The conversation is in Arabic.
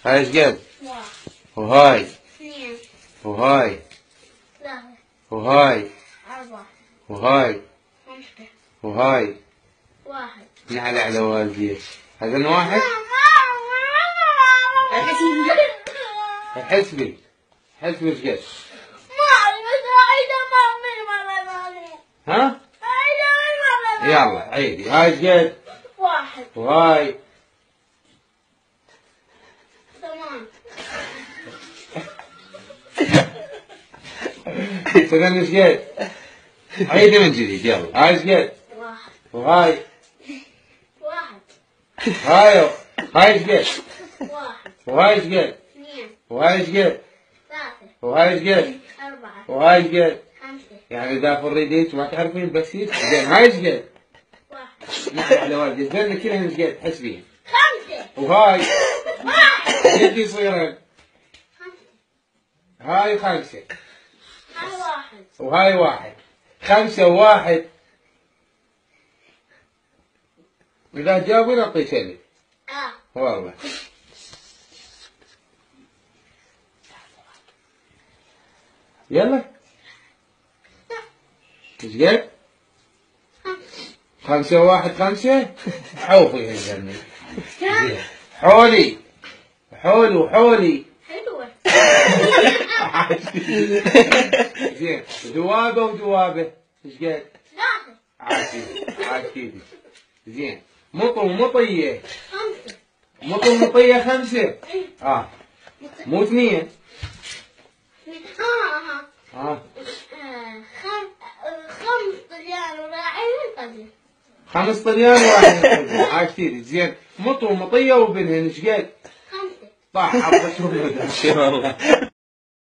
هاي ايش قد؟ واحد وهاي اثنين وهاي ثلاثة وهاي أربعة وهاي خمسة وهاي. واحد. نعل على والديك. هذا واحد. حسبي حسبي ايش قد؟ ها؟ يلا عيدي. هاي ايش قد؟ واحد وهاي ثمان ثمان ايش قد؟ عيدي من جديد يلا. هاي ايش قد؟ واحد وهاي واحد هاي ايش قد؟ واحد وهاي ايش قد؟ اثنين وهاي ايش قد؟ ثلاثة وهاي ايش قد؟ أربعة وهاي ايش قد؟ خمسة يعني إذا فريديك ما تعرفين بس هيك زين. هاي ايش قد؟ واحد نعم على والديك. زين كلهن ايش قد؟ حسبيهم. خمسة وهاي واحد قد يصيرن؟ خمسة هاي خمسة هاي واحد وهاي واحد. خمسة وواحد. إذا جاوبين أعطيك ألف. والله. يلا. ايش قد؟ خمسة وواحد خمسة. حوفي هالجنة. حولي حولي وحولي. حلوة زين. دوابة ودوابة ايش قد؟ ثلاثة عاشيدي. زين. مطو ومطية. خمسة مطو ومطية خمسة. مو اثنين. خمس طليان وراعي قدر. خمس طليان وواحد. عاشيدي. زين. مطو ومطية وبنهن ايش قد؟ خمسة صح. عبد والله.